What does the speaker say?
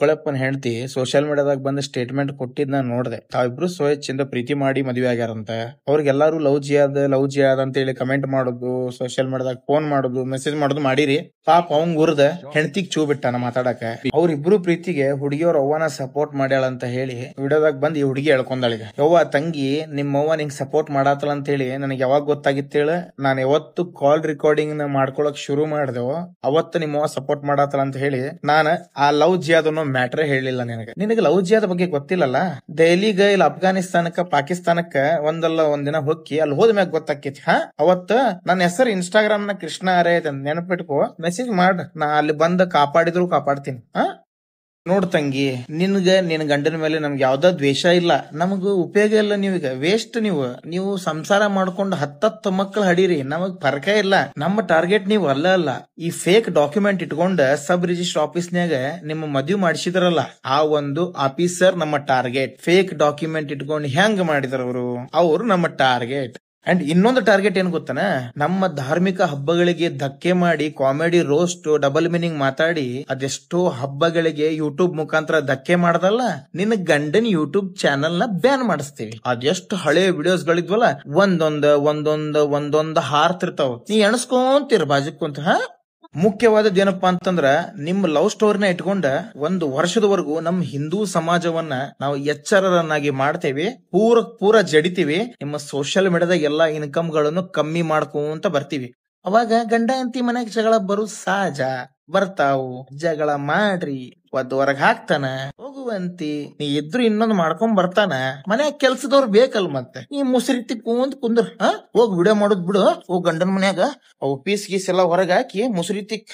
ಕೊಳಪ್ಪನ ಹೆಂಡತಿ ಸೋಷಿಯಲ್ ಮೀಡಿಯಾದಾಗ ಬಂದ ಸ್ಟೇಟ್ಮೆಂಟ್ ಕೊಟ್ಟಿದ್ ನಾ ನೋಡ್ದೆ. ತಾವಿಬ್ರು ಸ್ವಚ್ಛಂದ ಪ್ರೀತಿ ಮಾಡಿ ಮದ್ವೆ ಆಗ್ಯಾರಂತ. ಅವ್ರಿಗೆಲ್ಲಾರು ಲವ್ ಜಿಯಾದ ಅಂತ ಹೇಳಿ ಕಮೆಂಟ್ ಮಾಡೋದು, ಸೋಷಿಯಲ್ ಮೀಡಿಯಾದಾಗ ಫೋನ್ ಮಾಡೋದು, ಮೆಸೇಜ್ ಮಾಡೋದು ಮಾಡಿರಿ. ಪಾಪ ಅವಂಗ್ ಉರ್ದ ಹೆಂಡತಿಗ್ ಚೂ ಬಿಟ್ಟಾನ ಮಾತಾಡಕ. ಅವ್ರಿಬ್ರು ಪ್ರೀತಿಗೆ ಹುಡುಗಿಯವ್ರ ಅವ್ವನ ಸಪೋರ್ಟ್ ಮಾಡ್ಯಾಳ ಅಂತ ಹೇಳಿ ವಿಡಿಯೋದಾಗ ಬಂದ್ ಈ ಹುಡುಗಿ ಹೇಳ್ಕೊಂಡಾಳಿಗ. ಯವ್ವ ತಂಗಿ, ನಿಮ್ಮವ್ವ ನಿಂಗ್ ಸಪೋರ್ಟ್ ಮಾಡಾತಲ್ಲ ಅಂತ ಹೇಳಿ ನನಗೆ ಯಾವಾಗ ಗೊತ್ತಾಗಿತ್ತೇಳ? ನಾನ್ ಯಾವತ್ತು ಕಾಲ್ ರೆಕಾರ್ಡಿಂಗ್ ಮಾಡ್ಕೊಳಕ್ ಶುರು ಮಾಡ್ದೇವೋ ಅವತ್ತು ನಿಮ್ಮವ್ವ ಸಪೋರ್ಟ್ ಮಾಡಾತಲ್ಲ ಅಂತ ಹೇಳಿ ನಾನ್ ಆ ಲವ್ ಜಿಯಾದ ಮ್ಯಾಟ್ರೇ ಹೇಳಿಲ್ಲ ನಿನಗೆ ಲವ್ ಜಿಯಾದ ಬಗ್ಗೆ ಗೊತ್ತಿಲ್ಲಲ್ಲ. ದೆಹಲಿಗ ಇಲ್ಲ ಅಫ್ಘಾನಿಸ್ತಾನಕ್ಕ ಪಾಕಿಸ್ತಾನಕ್ಕ ಒಂದಲ್ಲ ಒಂದಿನ ಹೊಕ್ಕಿ ಅಲ್ಲಿ ಹೋದ್ಮ್ಯಾಗ ಗೊತ್ತಾಕೇತಿ. ಅವತ್ತ ನನ್ನ ಹೆಸರು ಇನ್ಸ್ಟಾಗ್ರಾಮ್ ನ ಕೃಷ್ಣ ಅರೇ ನೆನಪಿಟ್ಕೋ, ಮೆಸೇಜ್ ಮಾಡ್, ನಾ ಅಲ್ಲಿ ಬಂದ ಕಾಪಾಡಿದ್ರು ಕಾಪಾಡ್ತೀನಿ. ನೋಡ್ ತಂಗಿ, ನಿನ್ ಗಂಡನ ಮೇಲೆ ನಮ್ಗೆ ಯಾವ್ದ ದ್ವೇಷ ಇಲ್ಲ, ನಮಗ ಉಪಯೋಗ ಇಲ್ಲ. ನೀವೀಗ ವೇಸ್ಟ್. ನೀವು ಸಂಸಾರ ಮಾಡ್ಕೊಂಡು 10 ಮಕ್ಕಳು ಹಡೀರಿ, ನಮಗ್ ಫರ್ಕ ಇಲ್ಲ. ನಮ್ಮ ಟಾರ್ಗೆಟ್ ನೀವು ಅಲ್ಲ. ಈ ಫೇಕ್ ಡಾಕ್ಯುಮೆಂಟ್ ಇಟ್ಕೊಂಡ ಸಬ್ ರಿಜಿಸ್ಟರ್ ಆಫೀಸ್ನ್ಯಾಗ ನಿಮ್ಮ ಮದ್ವಿ ಮಾಡಿಸಿದ್ರಲ್ಲ, ಆ ಒಂದು ಆಫೀಸರ್ ನಮ್ಮ ಟಾರ್ಗೆಟ್. ಫೇಕ್ ಡಾಕ್ಯುಮೆಂಟ್ ಇಟ್ಕೊಂಡು ಹೆಂಗ್ ಮಾಡಿದ್ರ ಅವ್ರು ನಮ್ಮ ಟಾರ್ಗೆಟ್. ಅಂಡ್ ಇನ್ನೊಂದು ಟಾರ್ಗೆಟ್ ಏನ್ ಗೊತ್ತನ, ನಮ್ಮ ಧಾರ್ಮಿಕ ಹಬ್ಬಗಳಿಗೆ ಧಕ್ಕೆ ಮಾಡಿ ಕಾಮಿಡಿ ರೋಸ್ಟ್ ಡಬಲ್ ಮೀನಿಂಗ್ ಮಾತಾಡಿ ಅದೆಷ್ಟೋ ಹಬ್ಬಗಳಿಗೆ ಯೂಟ್ಯೂಬ್ ಮುಖಾಂತರ ಧಕ್ಕೆ ಮಾಡದಲ್ಲ, ನಿನ್ನ ಗಂಡನ್ ಯೂಟ್ಯೂಬ್ ಚಾನಲ್ ನ ಬ್ಯಾನ್ ಮಾಡಿಸ್ತೀವಿ. ಅದೆಷ್ಟು ಹಳೆ ವಿಡಿಯೋಸ್ ಗಳಿದ್ವಲ್ಲ, ಒಂದೊಂದ್ ಹಾರ್ತಿರ್ತಾವ, ನೀ ಎಣಸ್ಕೊಂತೀರ ಬಾಜುಕ್ಕಂತ. ಮುಖ್ಯವಾದದ್ದೇನಪ್ಪಾ ಅಂತಂದ್ರ, ನಿಮ್ ಲವ್ ಸ್ಟೋರಿನ ಇಟ್ಕೊಂಡ 1 ವರ್ಷದವರೆಗೂ ನಮ್ ಹಿಂದೂ ಸಮಾಜವನ್ನ ನಾವು ಎಚ್ಚರರನ್ನಾಗಿ ಮಾಡ್ತೇವೆ, ಪೂರ ಜಡಿತೀವಿ. ನಿಮ್ಮ ಸೋಷಿಯಲ್ ಮೀಡಿಯಾದಾಗ ಎಲ್ಲಾ ಇನ್ಕಮ್ ಗಳನ್ನು ಕಮ್ಮಿ ಮಾಡ್ಕೊಂತ ಬರ್ತೀವಿ. ಅವಾಗ ಗಂಡ ಹೆಂಡತಿ ಮನೆಗ್ ಜಗಳ ಬರೋದು ಸಹಜ. ಬರ್ತಾವು, ಜಗಳ ಮಾಡ್ರಿ, ಹೊರಗ್ ಹಾಕ್ತಾನ, ಹೋಗುವಂತಿ. ನೀ ಇದ್ರು ಇನ್ನೊಂದ್ ಮಾಡ್ಕೊಂಡ್ ಬರ್ತಾನ. ಮನ್ಯಾಗ ಕೆಲ್ಸದವ್ರು ಬೇಕಲ್, ಮತ್ತೆ ನೀ ಮುಸ್ರಿ ತಿಕ್ಕೊಂತ ಕುಂದ್ರ. ಹೋಗ್ ವಿಡಿಯೋ ಮಾಡೋದ್ ಬಿಡು, ಹೋಗ್ ಗಂಡನ ಮನ್ಯಾಗ ಅವು ಪೀಸ್ ಗೀಸ್ ಎಲ್ಲಾ ಹೊರಗ್ ಹಾಕಿ ಮುಸ್ರಿ ತಿಕ್.